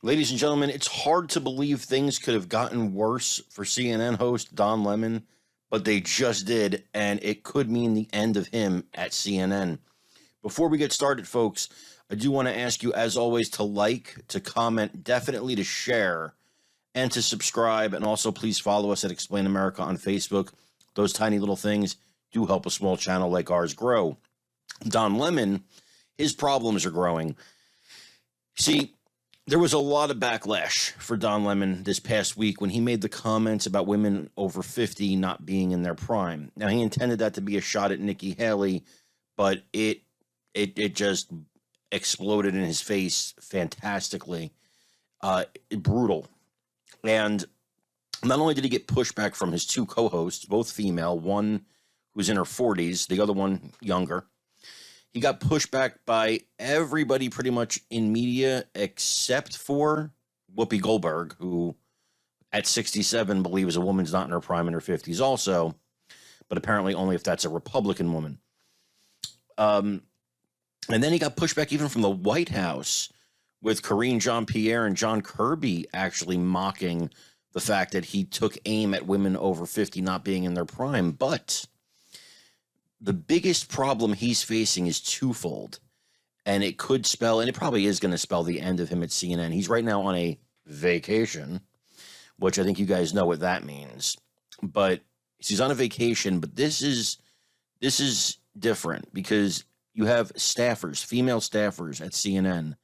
Ladies and gentlemen, it's hard to believe things could have gotten worse for CNN host Don Lemon, but they just did, and it could mean the end of him at CNN. Before we get started, folks, I do want to ask you, as always, to like, to comment, definitely to share, and to subscribe. And also, please follow us at Explain America on Facebook. Those tiny little things do help a small channel like ours grow. Don Lemon, his problems are growing. See, there was a lot of backlash for Don Lemon this past week when he made the comments about women over 50 not being in their prime. Now, he intended that to be a shot at Nikki Haley, but it just exploded in his face fantastically. Brutal. And not only did he get pushback from his two co-hosts, both female, one who's in her 40s, the other one younger. He got pushed back by everybody pretty much in media except for Whoopi Goldberg, who at 67 believes a woman's not in her prime in her 50s also, but apparently only if that's a Republican woman. And then he got pushed back even from the White House with Karine Jean-Pierre and John Kirby actually mocking the fact that he took aim at women over 50 not being in their prime. But the biggest problem he's facing is twofold, and it could spell, and it probably is going to spell the end of him at CNN. He's right now on a vacation, which I think you guys know what that means. But he's on a vacation, but this is different because you have staffers, female staffers at CNN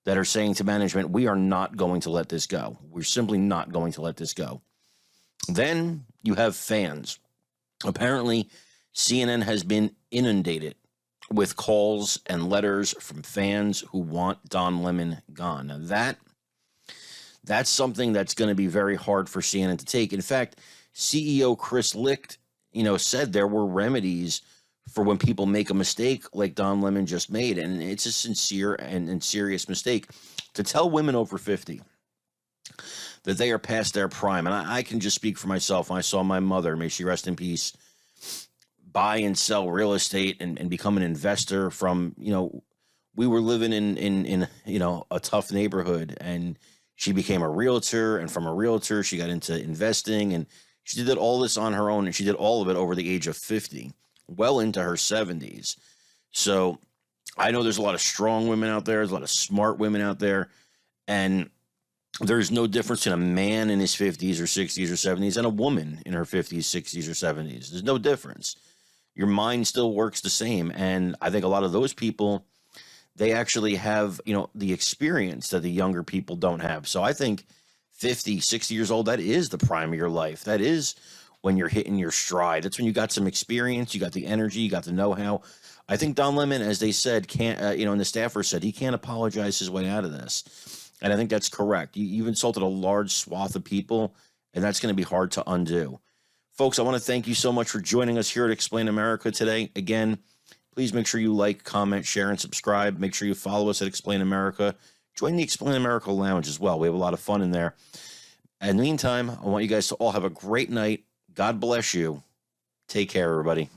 that are saying to management, we are not going to let this go. We're simply not going to let this go. Then you have fans. Apparently, CNN has been inundated with calls and letters from fans who want Don Lemon gone. Now that's something that's going to be very hard for CNN to take. In fact, CEO Chris Licht, said there were remedies for when people make a mistake like Don Lemon just made, and it's a sincere and serious mistake to tell women over 50 that they are past their prime. And I can just speak for myself. When I saw my mother, may she rest in peace, buy and sell real estate and become an investor from, we were living in a tough neighborhood, and she became a realtor, and from a realtor, she got into investing, and she did all this on her own, and she did all of it over the age of 50, well into her 70s. So I know there's a lot of strong women out there. There's a lot of smart women out there, and there's no difference in a man in his 50s or 60s or 70s and a woman in her 50s, 60s, or 70s. There's no difference. Your mind still works the same. And I think a lot of those people, they actually have, the experience that the younger people don't have. So I think 50, 60 years old, that is the prime of your life. That is when you're hitting your stride. That's when you got some experience, you got the energy, you got the know-how. I think Don Lemon, as they said, can't, and the staffer said, he can't apologize his way out of this. And I think that's correct. You've insulted a large swath of people, and that's going to be hard to undo. Folks, I want to thank you so much for joining us here at Explain America today. Again, please make sure you like, comment, share, and subscribe. Make sure you follow us at Explain America. Join the Explain America Lounge as well. We have a lot of fun in there. In the meantime, I want you guys to all have a great night. God bless you. Take care, everybody.